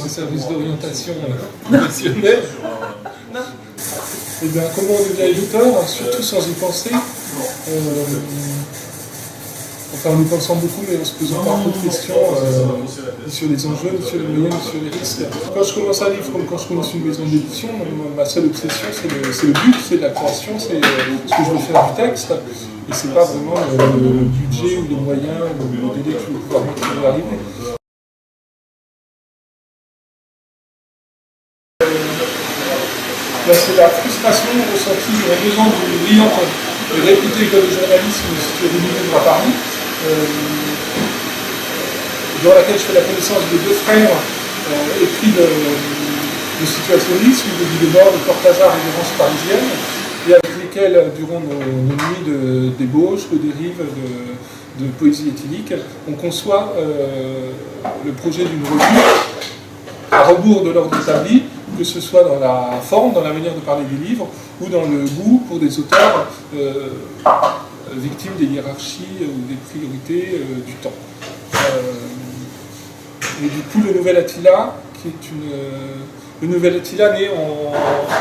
un service d'orientation professionnelle. Et bien, comment on devient éditeur, surtout sans y penser. Enfin, en y pensant beaucoup, mais en se posant pas trop de questions ni sur les enjeux, ni sur les moyens, ni sur les risques. Quand je commence un livre, comme quand je commence une maison d'édition, ma seule obsession, c'est le but, c'est la création, c'est ce que je veux faire du texte. Et c'est pas vraiment le budget ou les moyens ou le délai que je vais pouvoir mettre pour y arriver. Là, c'est la frustration ressentie durant 2 ans d'une brillante et réputée école de journalisme située rue du Louvre à Paris, dans laquelle je fais la connaissance de 2 frères épris de situationnisme, de vie de mort, de Cortázar et d'errance parisienne, et avec lesquels, durant nos nuits de débauche, de dérive, de poésie éthylique, on conçoit le projet d'une revue à rebours de l'ordre établi, que ce soit dans la forme, dans la manière de parler des livres, ou dans le goût pour des auteurs victimes des hiérarchies ou des priorités du temps. Et du coup, le Nouvel Attila, qui est le Nouvel Attila né en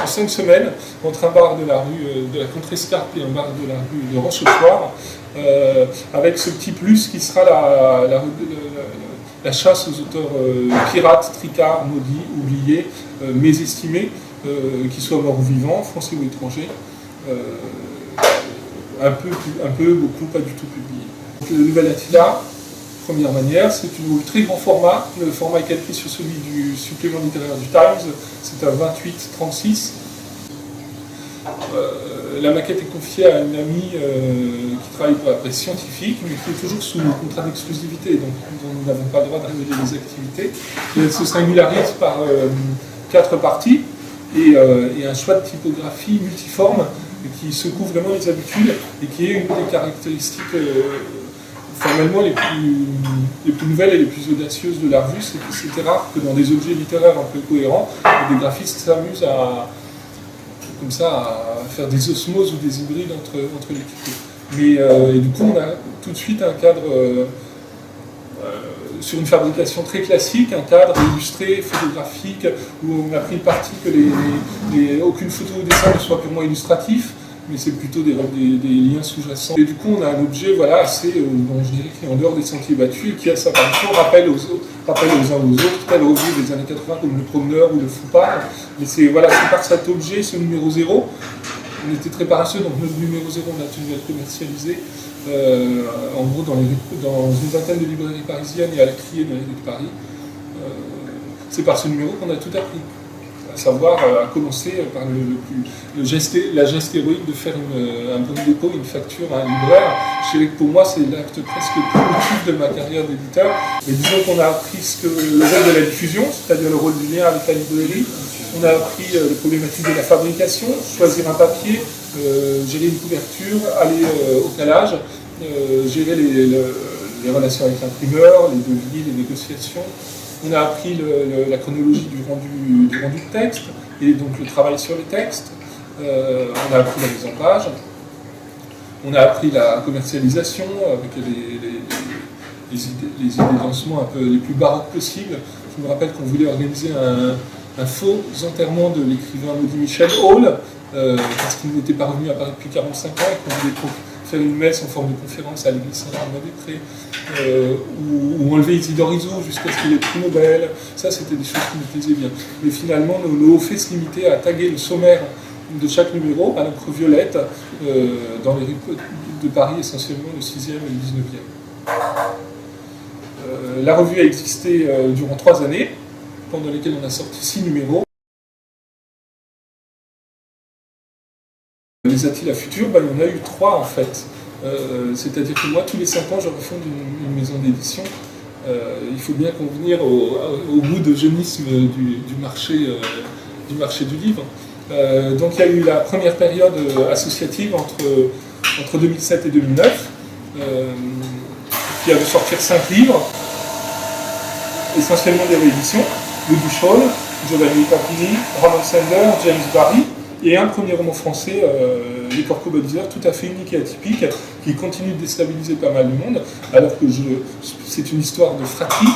5 semaines, entre un bar de la rue de la Contrescarpe et un bar de la rue de Rochechouart, avec ce petit plus qui sera la chasse aux auteurs pirates, tricards, maudits, oubliés, mésestimés, qu'ils soient morts ou vivants, français ou étrangers, un peu, beaucoup, pas du tout publié. Donc, le Nouvel Attila, première manière, c'est une très grand format. Le format est calqué sur celui du supplément littéraire du Times, c'est un 28-36. La maquette est confiée à une amie qui travaille pour la presse scientifique, mais qui est toujours sous contrat d'exclusivité, donc nous n'avons pas le droit de révéler les activités. Et elle se singularise par 4 parties et un choix de typographie multiforme qui secoue vraiment les habitudes et qui est une des caractéristiques formellement les plus nouvelles et les plus audacieuses de la revue. C'était rare que dans des objets littéraires un peu cohérents, des graphistes s'amusent à faire des osmoses ou des hybrides entre les typos. Et du coup, on a tout de suite un cadre sur une fabrication très classique, un cadre illustré, photographique, où on a pris le parti que aucune photo ou dessin ne soit purement illustratif, mais c'est plutôt des liens sous-jacents. Et du coup, on a un objet assez, dont je dirais qui est en dehors des sentiers battus, et qui a sa partition, rappelle aux uns aux autres, telle revue des années 80 comme Le Promeneur ou Le Foupard. Mais c'est par cet objet, ce numéro 0, on était très paresseux, donc notre numéro 0, on a tenu à le commercialiser, en gros dans une vingtaine de librairies parisiennes et à la criée de la rue de Paris. C'est par ce numéro qu'on a tout appris. À savoir, à commencer par la geste héroïque de faire un bon dépôt, une facture à un libraire. Je dirais que pour moi, c'est l'acte presque primitif de ma carrière d'éditeur. Et disons qu'on a appris le rôle de la diffusion, c'est-à-dire le rôle du lien avec la librairie. On a appris les problématiques de la fabrication, choisir un papier, gérer une couverture, aller au calage, gérer les relations avec l'imprimeur, les devis, les négociations. On a appris la chronologie du rendu de texte, et donc le travail sur les textes. On a appris la mise en page. On a appris la commercialisation avec les idées de lancement un peu les plus baroques possibles. Je me rappelle qu'on voulait organiser un faux enterrement de l'écrivain maudit Michel Hall, parce qu'il n'était pas revenu à Paris depuis 45 ans et qu'on voulait faire une messe en forme de conférence à l'église Saint-Germain-des-Prés, ou enlever Isidore Iso jusqu'à ce qu'il ait le prix Nobel. Ça, c'était des choses qui me plaisaient bien. Mais finalement, nos hauts faits se limitaient à taguer le sommaire de chaque numéro à l'encre violette dans les rues de Paris, essentiellement le 6e et le 19e. La revue a existé durant 3 années, pendant lesquelles on a sorti 6 numéros. Les Attila futurs, il y en a eu 3 en fait. C'est-à-dire que moi, tous les 5 ans, je refonde une maison d'édition. Il faut bien convenir au goût de jeunisme du marché du livre. Donc il y a eu la première période associative entre 2007 et 2009, qui a vu sortir 5 livres, essentiellement des rééditions, Le Duchol, Giovanni Papini, Ramon Sender, James Barry, et un premier roman français des corcobaliseurs tout à fait uniques et atypiques, qui continuent de déstabiliser pas mal de monde, alors que c'est une histoire de fratrie,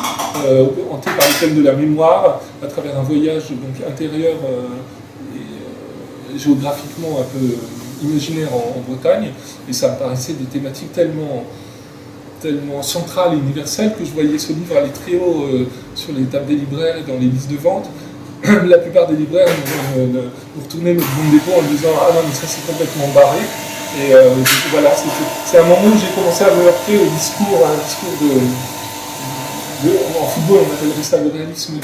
hantée par le thème de la mémoire, à travers un voyage donc, intérieur et géographiquement un peu imaginaire en Bretagne, et ça me paraissait des thématiques tellement centrales et universelles que je voyais ce livre aller très haut sur les tables des libraires et dans les listes de vente. La plupart des libraires nous retournaient notre bon dépôt en disant « Ah non, mais ça c'est complètement barré ». Et voilà, c'est un moment où j'ai commencé à me heurter au discours, un discours en football on appellerait ça le réalisme du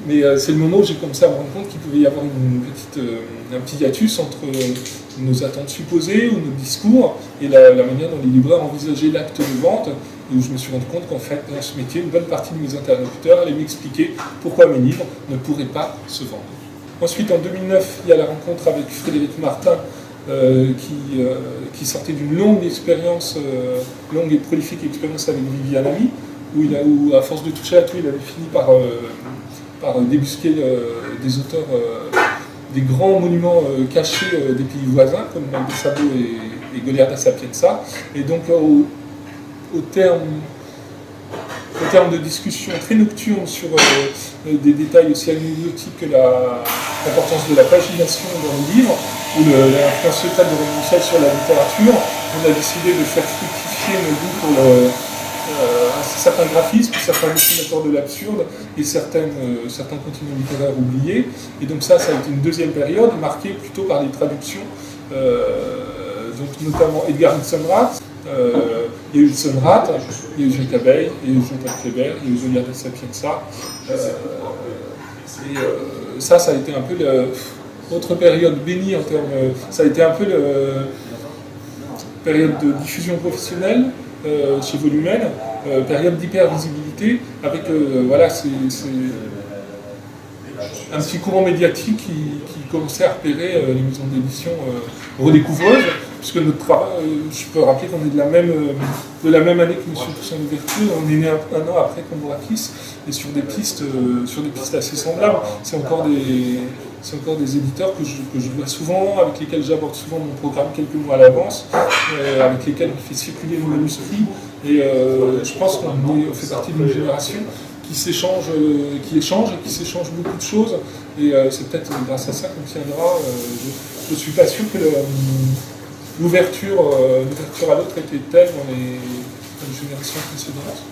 mais c'est le moment où j'ai commencé à me rendre compte qu'il pouvait y avoir un petit hiatus entre nos attentes supposées ou nos discours et la manière dont les libraires envisageaient l'acte de vente, et où je me suis rendu compte qu'en fait, dans ce métier, une bonne partie de mes interlocuteurs allaient m'expliquer pourquoi mes livres ne pourraient pas se vendre. Ensuite, en 2009, il y a la rencontre avec Frédéric Martin, qui sortait d'une longue expérience, longue et prolifique expérience avec Viviane Ami, où à force de toucher à tout, il avait fini par débusquer des auteurs, des grands monuments cachés des pays voisins, comme Malgré Sabot et Goliarda Sapienza. Et donc, au terme de discussions très nocturnes sur des détails aussi anecdotiques que l'importance de la pagination dans le livre, ou l'influence totale de Raymond Michel sur la littérature, on a décidé de faire fructifier nos goûts pour certains graphismes, certains dessinateurs de l'absurde et certains continents littéraires oubliés. Et donc ça a été une deuxième période marquée plutôt par les traductions, donc notamment Edgar Ilsenrath. Il y a eu Ilsenrath, il y a eu Jacques Abeille, il y a eu Jean-Paul Kléber, il y a eu Goliarda Sapienza. Ça a été un peu l'autre période bénie en termes. Ça a été un peu la période de diffusion professionnelle chez Volumen, période d'hyper-visibilité, avec c'est un petit courant médiatique qui commençait à repérer les maisons d'édition redécouvreuses, puisque notre travail, je peux rappeler qu'on est de la même année que Monsieur Toussaint Louverture, on est né un an après Cambourakis, et sur des pistes assez semblables. C'est encore des éditeurs que je vois souvent, avec lesquels j'aborde souvent mon programme quelques mois à l'avance, avec lesquels on fait circuler nos manuscrits, et je pense qu'on fait partie d'une génération qui échange et qui s'échange beaucoup de choses, et c'est peut-être grâce à ça qu'on tiendra. Je ne suis pas sûr que l'ouverture à l'autre était telle dans les générations précédentes.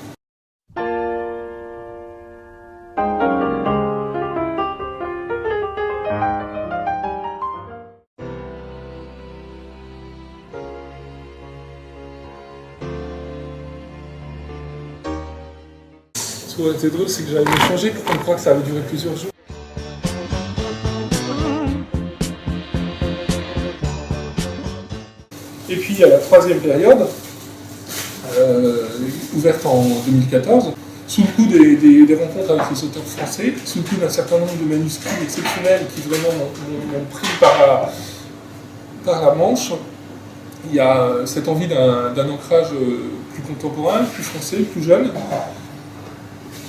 Ce qui aurait été drôle, c'est que j'avais changé pour qu'on croie que ça avait duré plusieurs jours. Et puis il y a la troisième période, ouverte en 2014, sous le coup des rencontres avec les auteurs français, sous le coup d'un certain nombre de manuscrits exceptionnels qui vraiment m'ont pris par la manche. Il y a cette envie d'un ancrage plus contemporain, plus français, plus jeune,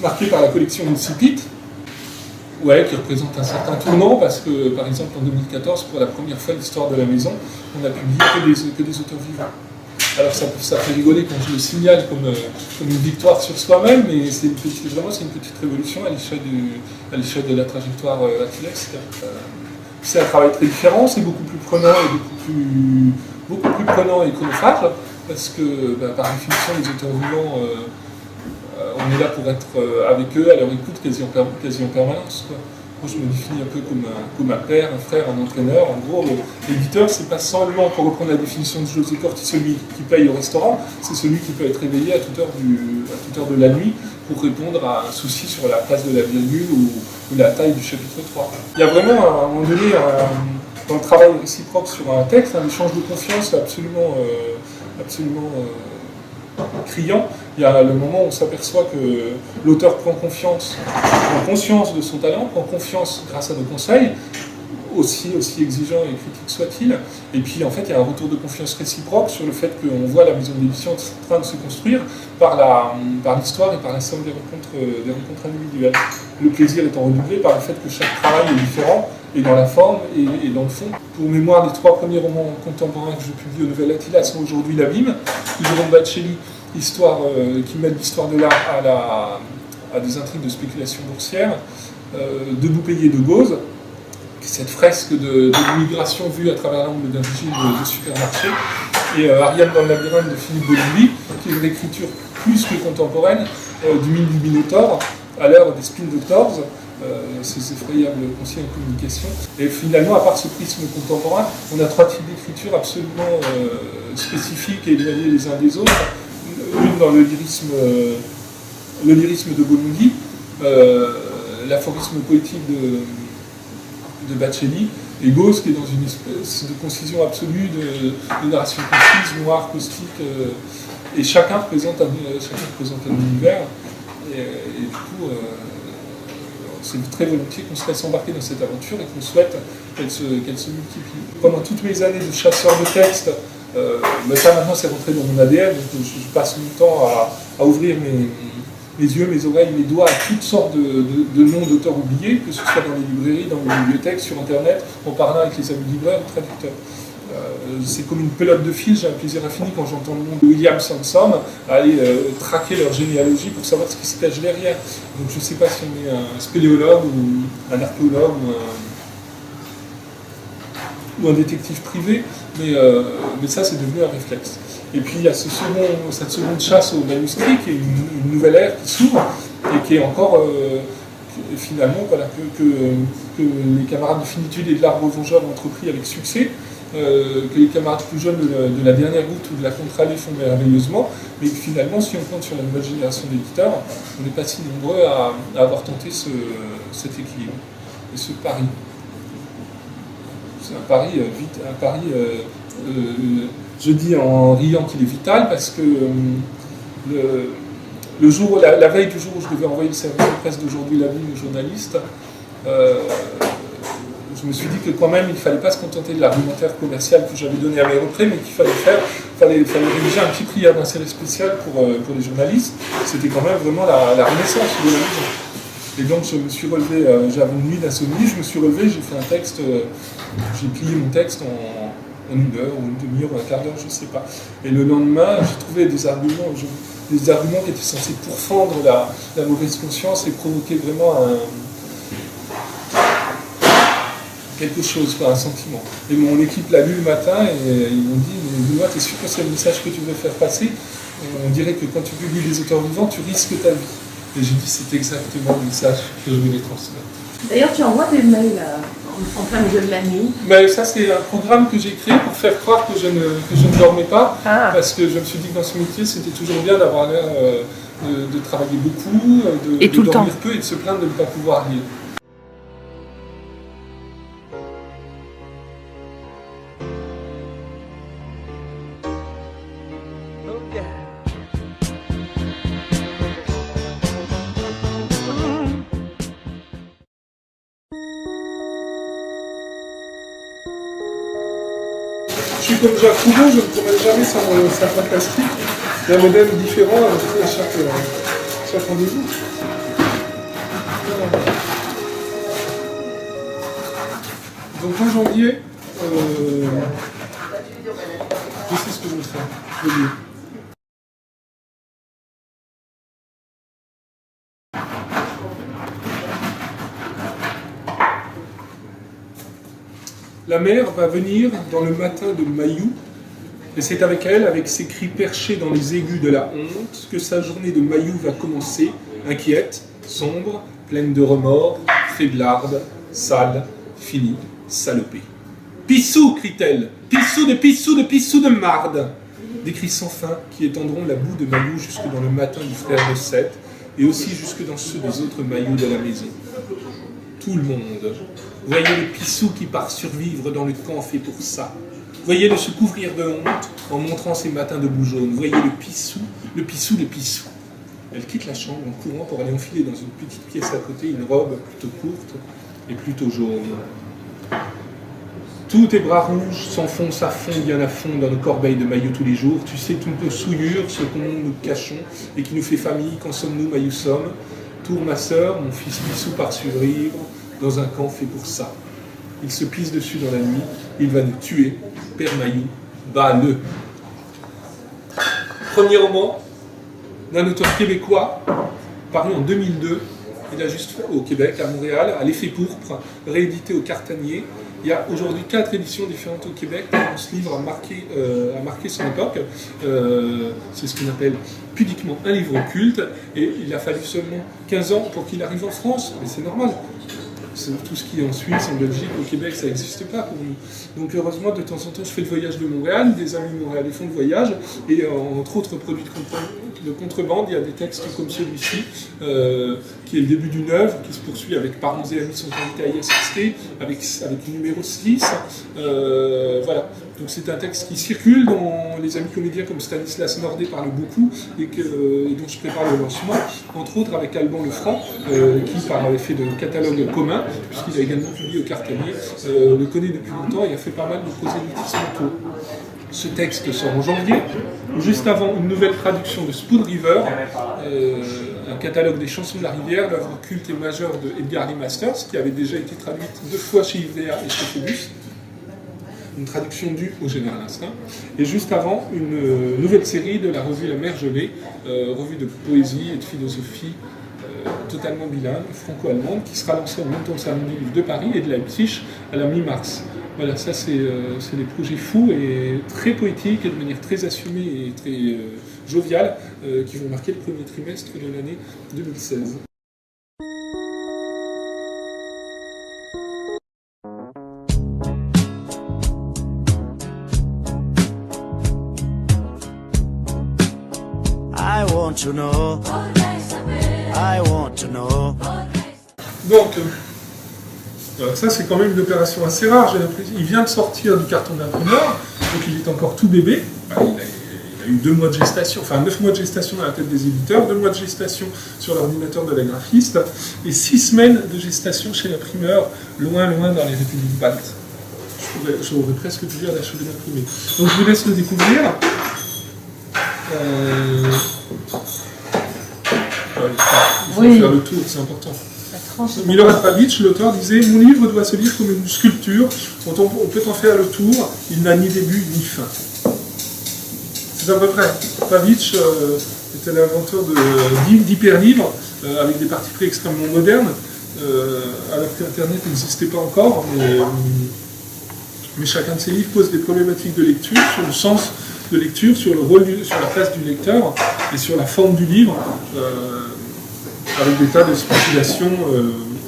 marqué par la collection Incipit, qui représente un certain tournant, parce que, par exemple, en 2014, pour la première fois de l'histoire de la maison, on a publié que des auteurs vivants. Alors ça fait rigoler quand je le signale comme une victoire sur soi-même, mais c'est une petite révolution à l'échelle de la trajectoire athlète. C'est un travail très différent, c'est beaucoup plus prenant et beaucoup plus prenant et chronophage, parce que par définition les auteurs vivants, on est là pour être avec eux, à leur écoute quasi en permanence, quoi. Moi je me définis un peu comme un père, un frère, un entraîneur. En gros, l'éditeur, c'est pas seulement, pour reprendre la définition de José Corti, celui qui paye au restaurant, c'est celui qui peut être réveillé à toute heure de la nuit pour répondre à un souci sur la place de la virgule ou la taille du chapitre 3. Il y a vraiment, à un moment donné, dans le travail réciproque sur un texte, un échange de confiance absolument criant. Il y a le moment où on s'aperçoit que l'auteur prend conscience de son talent, prend confiance grâce à nos conseils, aussi exigeants et critiques soient-ils. Et puis en fait, il y a un retour de confiance réciproque sur le fait qu'on voit la maison d'édition en train de se construire par l'histoire et par la somme des rencontres individuelles. Le plaisir étant redoublé par le fait que chaque travail est différent et dans la forme et dans le fond. Pour mémoire, les 3 premiers romans contemporains que je publie au Nouvel Attila sont aujourd'hui l'abîme, de Jérôme Baccelli, qui mêle l'histoire de l'art à des intrigues de spéculation boursière, Debout payé de Gauze, cette fresque de l'immigration vue à travers l'angle d'un vigile de supermarché, et Ariane dans le labyrinthe de Philippe Bolligny, qui est une écriture plus que contemporaine du mythe du Minotaure à l'heure des Spin Doctors, ces effroyables conseillers en communication. Et finalement, à part ce prisme contemporain, on a 3 types d'écriture absolument spécifiques et éloignés les uns des autres. Une dans le lyrisme de Bolligny, l'aphorisme poétique de Baccelli, et Gauze qui est dans une espèce de concision absolue de narration concise, noire, caustique, et chacun représente un univers, et du coup, c'est très volontiers qu'on se laisse embarquer dans cette aventure et qu'on souhaite qu'elle se multiplie. Pendant toutes mes années de chasseur de textes, ça maintenant c'est rentré dans mon ADN, donc je passe mon temps à ouvrir mes yeux, mes oreilles, mes doigts à toutes sortes de noms d'auteurs oubliés, que ce soit dans les librairies, dans les bibliothèques, sur Internet, en parlant avec les amis libraires ou traducteurs. C'est comme une pelote de fil, j'ai un plaisir infini quand j'entends le nom de William Sansom à aller traquer leur généalogie pour savoir ce qui se cache derrière. Donc je ne sais pas si on est un spéléologue ou un archéologue ou un détective privé, mais ça c'est devenu un réflexe. Et puis il y a cette seconde chasse au manuscrit qui est une nouvelle ère qui s'ouvre et qui est encore finalement voilà, que les camarades de Finitude et de l'Arbre Vengeur ont entrepris avec succès, que les camarades plus jeunes de la Dernière Goutte ou de la Contre-Allée font merveilleusement, mais que finalement, si on compte sur la nouvelle génération d'éditeurs, on n'est pas si nombreux à avoir tenté cet équilibre et ce pari. C'est un pari je dis en riant qu'il est vital parce que la veille du jour où je devais envoyer le service de presse d'aujourd'hui l'abîme aux journalistes, je me suis dit que quand même il ne fallait pas se contenter de l'argumentaire commercial que j'avais donné à mes représ, mais qu'il fallait rédiger un petit prière d'inséré spécial pour les journalistes. C'était quand même vraiment la renaissance de la maison. Et donc je me suis relevé, j'avais une nuit d'insomnie, je me suis relevé, j'ai fait un texte, j'ai plié mon texte en 1 heure ou une demi-heure ou un quart d'heure, je ne sais pas. Et le lendemain, j'ai trouvé des arguments qui étaient censés pourfendre la mauvaise conscience et provoquer vraiment quelque chose, un sentiment. Et mon équipe l'a lu le matin et ils m'ont dit « Mais Benoît, t'es sûr que c'est le message que tu veux faire passer ? On dirait que quand tu publies des auteurs vivants, tu risques ta vie. » Et j'ai dit « C'est exactement le message que je voulais transmettre. » D'ailleurs, tu envoies des mails en plein milieu de la nuit. Mais ça, c'est un programme que j'ai créé pour faire croire que je ne dormais pas, parce que je me suis dit que dans ce métier, c'était toujours bien d'avoir l'air de travailler beaucoup, de dormir peu et de se plaindre de ne pas pouvoir lire. Je suis comme Jacques Roubaud, je ne promène jamais sans plaque plastique. Il y a un modèle différent à chaque rendez-vous. Donc en janvier, je sais ce que je vais faire. Je vais lire. La mer va venir dans le matin de Mayou, et c'est avec elle, avec ses cris perchés dans les aigus de la honte, que sa journée de Mayou va commencer, inquiète, sombre, pleine de remords, faiblarde, sale, finie, salopée. « Pissou !» crie-t-elle. « Pissou de pissou de pissou de marde !» Des cris sans fin qui étendront la boue de Mayou jusque dans le matin du frère de Seth, et aussi jusque dans ceux des autres Mayous de la maison. Tout le monde. Voyez le pissou qui part survivre dans le camp fait pour ça. Voyez-le se couvrir de honte en montrant ses matins de boue jaune. Voyez le pissou, le pissou, le pissou. Elle quitte la chambre en courant pour aller enfiler dans une petite pièce à côté une robe plutôt courte et plutôt jaune. Tous tes bras rouges s'enfoncent à fond, bien à fond dans nos corbeilles de maillots tous les jours. Tu sais toutes nos souillures, ce qu'on nous cachons et qui nous fait famille, qu'en sommes-nous, maillots sommes. Tour ma sœur, mon fils pissou part survivre dans un camp fait pour ça. il se pisse dessus dans la nuit, il va nous tuer, Père Mailloux, bats-le. Premier roman d'un auteur québécois, paru en 2002, il a juste fait au Québec, à Montréal, à l'Effet Pourpre, réédité au Cartanier. Il y a aujourd'hui 4 éditions différentes au Québec. Ce livre a marqué son époque. C'est ce qu'on appelle pudiquement un livre culte. Et il a fallu seulement 15 ans pour qu'il arrive en France. Mais c'est normal. Tout ce qui est en Suisse, en Belgique, au Québec, ça n'existe pas pour nous. Donc heureusement, de temps en temps, je fais le voyage de Montréal, des amis montréalais font le voyage, et entre autres produits de contrebande, il y a des textes comme celui-ci, qui est le début d'une œuvre, qui se poursuit avec Parents et amis sont invités à y assister, avec le numéro 6. Voilà. Donc c'est un texte qui circule, dont les amis comédiens comme Stanislas Nordet parlent beaucoup, et dont je prépare le lancement, entre autres avec Alban Lefranc, qui par l'effet de catalogue commun, puisqu'il a également publié au Cartanier, le connaît depuis longtemps et a fait pas mal de prosélytisme autour. Ce texte sort en janvier, juste avant une nouvelle traduction de Spoon River, un catalogue des chansons de la rivière, l'œuvre culte et majeure de Edgar Lee Masters, qui avait déjà été traduite 2 fois chez Ivrea et chez Phébus. Une traduction due au Général Instinct. Et juste avant, une nouvelle série de la revue La Mer Gelée, revue de poésie et de philosophie totalement bilingue, franco-allemande, qui sera lancée en même temps que Salon du Livre de Paris et de Leipzig à la mi-mars. Voilà, ça c'est des projets fous et très poétiques et de manière très assumée et très joviale qui vont marquer le premier trimestre de l'année 2016. Donc, ça c'est quand même une opération assez rare, j'ai l'impression. Il vient de sortir du carton d'imprimeur, donc il est encore tout bébé. Il a eu 2 mois de gestation, enfin 9 mois de gestation dans la tête des éditeurs, 2 mois de gestation sur l'ordinateur de la graphiste, et 6 semaines de gestation chez l'imprimeur, loin dans les républiques baltes. J'aurais presque pu dire d'achever d'imprimer. Donc je vous laisse le découvrir. Il faut faire le tour, c'est important. Milorad Pavic, l'auteur, disait « Mon livre doit se lire comme une sculpture dont on peut en faire le tour, il n'a ni début ni fin. » C'est à peu près. Pavic était l'inventeur d'hyperlivres, avec des parties pris extrêmement modernes, alors qu'Internet n'existait pas encore, mais chacun de ses livres pose des problématiques de lecture, sur le sens de lecture, sur le rôle, sur la place du lecteur et sur la forme du livre, avec des tas de spéculations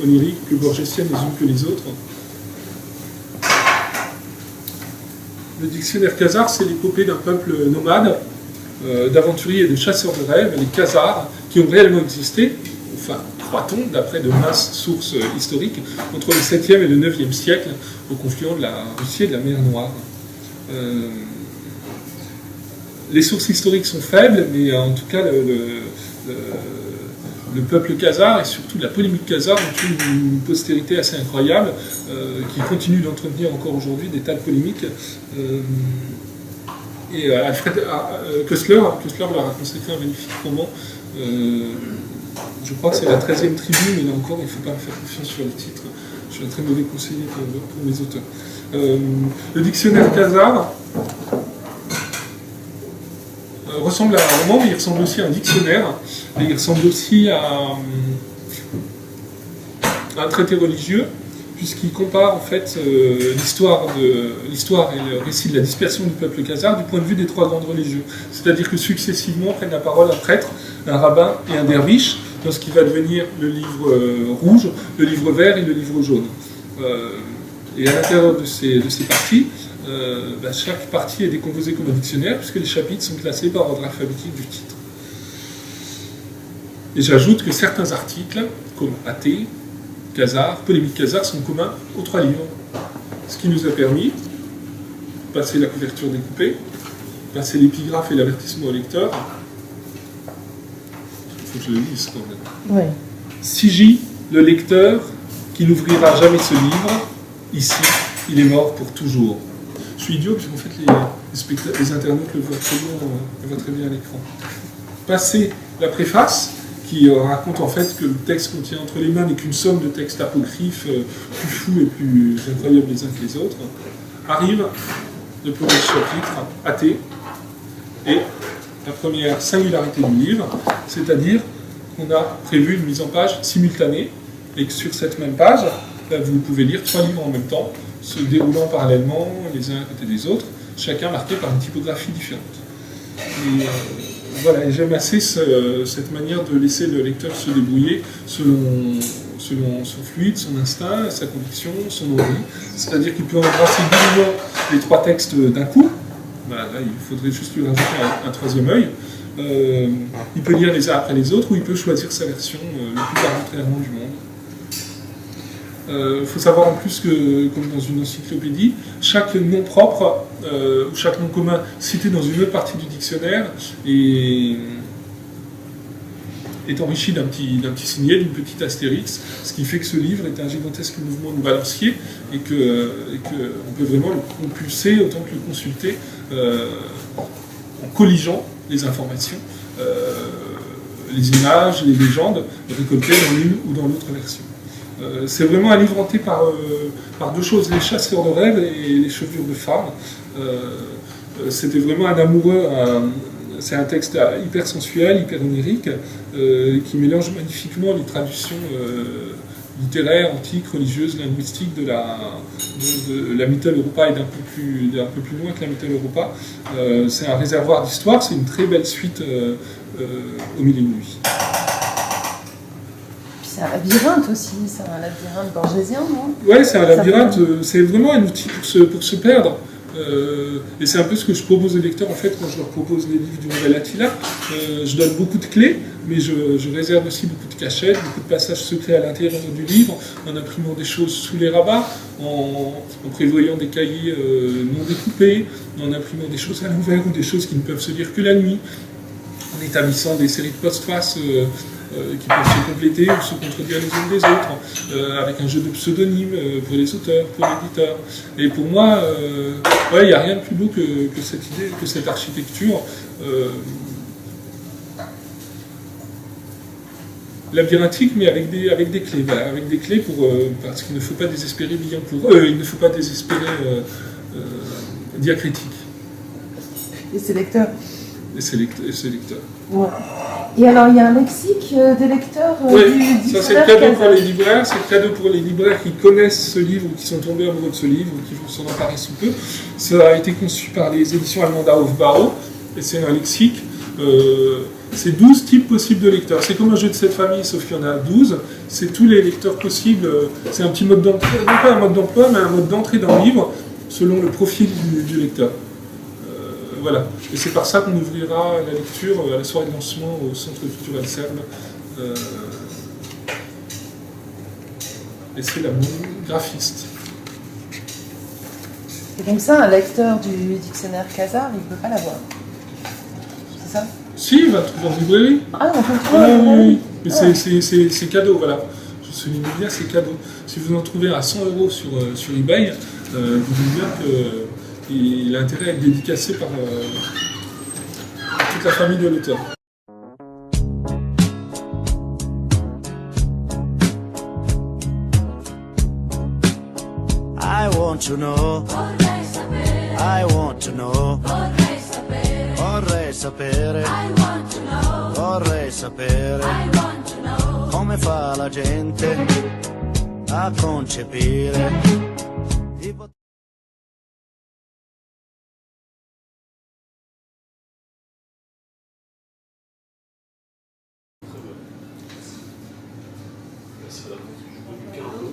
oniriques, plus borgesiennes les unes que les autres. Le dictionnaire Khazar, c'est l'épopée d'un peuple nomade, d'aventuriers et de chasseurs de rêves, les Khazars, qui ont réellement existé, enfin, croit-on, d'après de minces sources historiques, entre le 7e et le 9e siècle, au confluent de la Russie et de la mer Noire. Les sources historiques sont faibles, mais en tout cas, le peuple khazar et surtout la polémique khazar ont une postérité assez incroyable qui continue d'entretenir encore aujourd'hui des tas de polémiques. Et Alfred Koestler leur a consacré un magnifique roman. Je crois que c'est la 13e tribu, mais là encore, il ne faut pas me faire confiance sur les titres. Je suis un très mauvais conseiller pour mes auteurs. Le dictionnaire khazar ressemble à un roman, mais il ressemble aussi à un dictionnaire, et il ressemble aussi à un traité religieux, puisqu'il compare en fait l'histoire et le récit de la dispersion du peuple khazar du point de vue des 3 grandes religions. C'est-à-dire que successivement prennent la parole un prêtre, un rabbin et un derviche, dans ce qui va devenir le livre rouge, le livre vert et le livre jaune. Et à l'intérieur de ces parties, chaque partie est décomposée comme un dictionnaire, puisque les chapitres sont classés par ordre alphabétique du titre. Et j'ajoute que certains articles, comme athée, khazar, polémique khazar, sont communs aux 3 livres. Ce qui nous a permis de passer la couverture découpée, passer l'épigraphe et l'avertissement au lecteur. Il faut que je le lise quand même. Ouais. Sigi, le lecteur, qui n'ouvrira jamais ce livre, ici, il est mort pour toujours. Je suis idiot, puisqu'en fait les internautes le voient très bien à l'écran. Passer la préface, qui raconte en fait que le texte qu'on tient entre les mains n'est qu'une somme de textes apocryphes plus fous et plus incroyables les uns que les autres, arrive le premier chapitre, athée, et la première singularité du livre, c'est-à-dire qu'on a prévu une mise en page simultanée, et que sur cette même page, vous pouvez lire 3 livres en même temps, se déroulant parallèlement les uns à côté des autres, chacun marqué par une typographie différente. Et voilà, et j'aime assez cette manière de laisser le lecteur se débrouiller selon son fluide, son instinct, sa conviction, son envie. C'est-à-dire qu'il peut embrasser dignement les 3 textes d'un coup. Voilà, là, il faudrait juste lui rajouter un 3e œil. Il peut lire les uns après les autres, ou il peut choisir sa version le plus arbitrairement du monde. Il faut savoir en plus que, comme dans une encyclopédie, chaque nom propre ou chaque nom commun cité dans une autre partie du dictionnaire est enrichi d'un petit signet, d'une petite astérix, ce qui fait que ce livre est un gigantesque mouvement de balancier et qu'on peut vraiment le compulser autant que le consulter en colligeant les informations, les images, les légendes récoltées dans l'une ou dans l'autre version. C'est vraiment un livre hanté par 2 choses, les chasseurs de rêves et les chevelures de femmes. C'était vraiment un amoureux, c'est un texte hyper sensuel, hyper onirique, qui mélange magnifiquement les traductions littéraires, antiques, religieuses, linguistiques de la Mittel Europa et d'un peu plus loin que la Mittel Europa. C'est un réservoir d'histoire, c'est une très belle suite au milieu de nuit. C'est un labyrinthe aussi, c'est un labyrinthe borgésien, non? Ouais, c'est un labyrinthe, c'est vraiment un outil pour se perdre. Et c'est un peu ce que je propose aux lecteurs en fait quand je leur propose les livres du Nouvel Attila. Je donne beaucoup de clés, mais je réserve aussi beaucoup de cachettes, beaucoup de passages secrets à l'intérieur du livre, en imprimant des choses sous les rabats, en prévoyant des cahiers non découpés, en imprimant des choses à l'envers ou des choses qui ne peuvent se lire que la nuit, en établissant des séries de postfaces qui peuvent se compléter ou se contredire les unes des autres, avec un jeu de pseudonymes pour les auteurs, pour l'éditeur. Et pour moi, il n'y a rien de plus beau que cette idée, que cette architecture labyrinthique, mais avec des clés, voilà, avec des clés parce qu'il ne faut pas désespérer il ne faut pas désespérer diacritique. Et ses lecteurs. Et ses lecteurs. Ouais. Et alors, il y a un lexique des lecteurs du ça c'est le cadeau pour les libraires, c'est le cadeau pour les libraires qui connaissent ce livre ou qui sont tombés amoureux de ce livre ou qui vont s'en emparer sous peu. Ça a été conçu par les éditions allemandes Hofbauer et c'est un lexique. C'est 12 types possibles de lecteurs. C'est comme un jeu de 7 familles, sauf qu'il y en a 12. C'est tous les lecteurs possibles. C'est un petit mode d'entrée, non pas un mode d'emploi, mais un mode d'entrée dans le livre selon le profil du lecteur. Voilà. Et c'est par ça qu'on ouvrira la lecture à la soirée de lancement au Centre culturel serbe. Et c'est la graphiste. Et donc ça, un lecteur du dictionnaire Khazar, il ne peut pas l'avoir. C'est ça? Si, il va le trouver en librairie. Ah, on peut le trouver en librairie. Mais c'est cadeau, voilà. Je souligne bien, c'est cadeau. Si vous en trouvez à 100 € sur eBay, vous dites bien qu'il a intérêt à être dédicacé par toute la famille de l'auteur. I want to know. Vorrei sapere. I want to know. Vorrei sapere. Vorrei sapere. I want to know. Vorrei sapere. I want to know. Come fa la gente a concepire.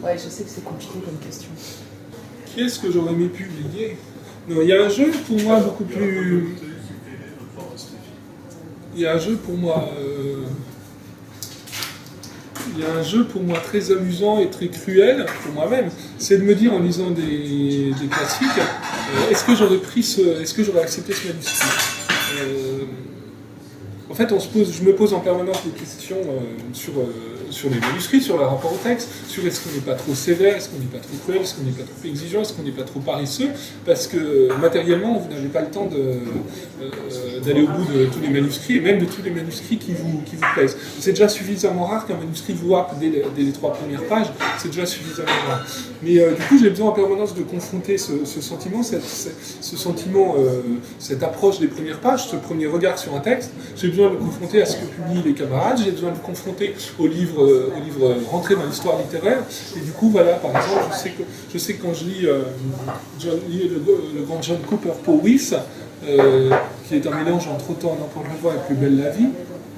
Ouais, je sais que c'est compliqué comme question. Qui est-ce que j'aurais aimé publier? Non, il y a un jeu pour moi beaucoup plus... Il y a un jeu pour moi... Il y a un jeu pour moi très amusant et très cruel, pour moi-même, c'est de me dire en lisant des classiques, est-ce que j'aurais accepté ce manuscrit? En fait, je me pose en permanence des questions sur les manuscrits, sur le rapport au texte, sur est-ce qu'on n'est pas trop sévère, est-ce qu'on n'est pas trop cruel, est-ce qu'on n'est pas trop exigeant, est-ce qu'on n'est pas trop paresseux, parce que matériellement, vous n'avez pas le temps d'aller au bout de tous les manuscrits, et même de tous les manuscrits qui vous plaisent. C'est déjà suffisamment rare qu'un manuscrit vous happe dès les 3 premières pages, c'est déjà suffisamment rare. Mais du coup, j'ai besoin en permanence de confronter ce sentiment, cette approche des premières pages, ce premier regard sur un texte. J'ai besoin de le confronter à ce que publient les camarades, j'ai besoin de le confronter au livre rentré dans l'histoire littéraire. Et du coup, voilà, par exemple, je sais que quand je lis le grand John Cooper Powys, qui est un mélange entre Autant d'en prendre le vent et Plus belle la vie,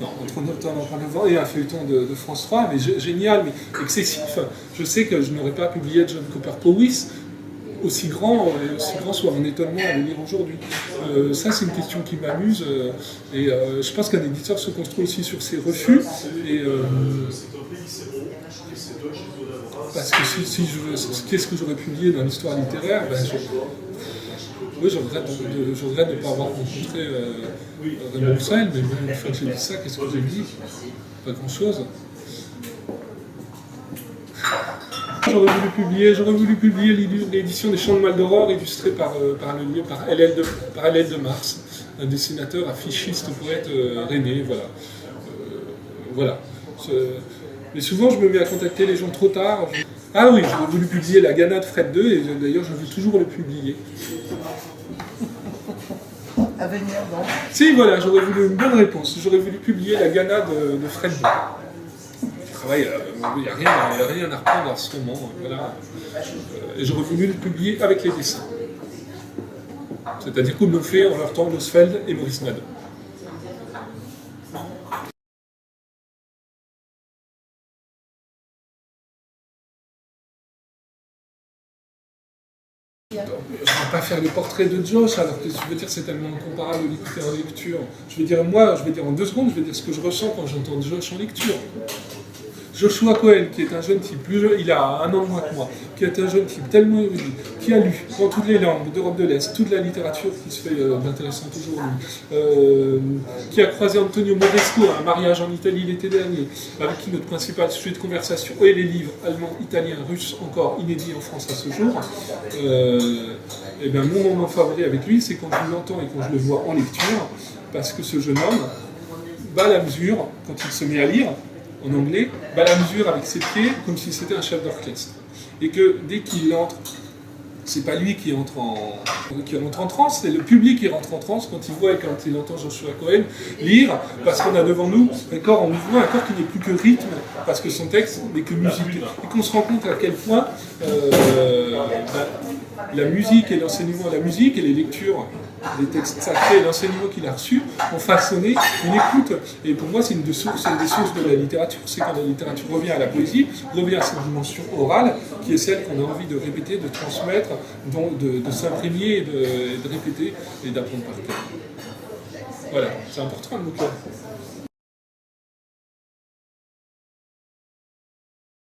entre Autant d'en prendre le vent et un feuilleton de France 3, mais génial, mais excessif. Je sais que je n'aurais pas publié John Cooper Powys aussi grand soit mon étonnement à le lire aujourd'hui. Ça, c'est une question qui m'amuse, et je pense qu'un éditeur se construit aussi sur ses refus, et parce que qu'est-ce que j'aurais publié dans l'histoire littéraire, je regrette de ne pas avoir rencontré Raymond Roussel, mais bon, une fois que j'ai dit ça, qu'est-ce que j'ai dit? Pas grand-chose. J'aurais voulu publier l'édition des Chants de Maldoror illustrée par LL de Mars, un dessinateur affichiste poète rennais, voilà. Voilà. Mais souvent, je me mets à contacter les gens trop tard. Ah oui, j'aurais voulu publier La Ghana de Fred II, et d'ailleurs, je veux toujours le publier. À venir, donc. Si, voilà, j'aurais voulu une bonne réponse. J'aurais voulu publier La Ghana de Fred II. Il n'y a rien à reprendre à ce moment. Voilà. Et j'aurais voulu le publier avec les dessins. C'est-à-dire comme l'ont fait en leur temps Losfeld et Maurice Nade. Je ne vais pas faire le portrait de Josh, alors que je veux dire c'est tellement incomparable de l'écouter en lecture. Je vais dire en 2 secondes, je vais dire ce que je ressens quand j'entends Josh en lecture. Joshua Cohen, qui est un jeune type, il a 1 an de moins que moi, qui est un jeune type tellement érudit, qui a lu dans toutes les langues d'Europe de l'Est, toute la littérature qui se fait d'intéressante aujourd'hui, qui a croisé Antonio Moresco à un mariage en Italie l'été dernier, avec qui notre principal sujet de conversation est les livres allemands, italiens, russes, encore inédits en France à ce jour. Et bien mon moment favori avec lui, c'est quand je l'entends et quand je le vois en lecture, parce que ce jeune homme bat la mesure, quand il se met à lire, en anglais, bat la mesure avec ses pieds comme si c'était un chef d'orchestre. Et que dès qu'il entre, c'est pas lui qui entre en transe, c'est le public qui rentre en transe quand il voit et quand il entend Joshua Cohen lire, parce qu'on a devant nous un corps en mouvement, un corps qui n'est plus que rythme, parce que son texte n'est que musique. Et qu'on se rend compte à quel point la musique et l'enseignement de la musique et les lectures des textes sacrés et l'enseignement qu'il a reçu ont façonné une écoute. Et pour moi, c'est une des sources de la littérature. C'est quand la littérature revient à la poésie, revient à cette dimension orale, qui est celle qu'on a envie de répéter, de transmettre, de s'imprégner, de répéter et d'apprendre par cœur. Voilà, c'est important le mot-clé.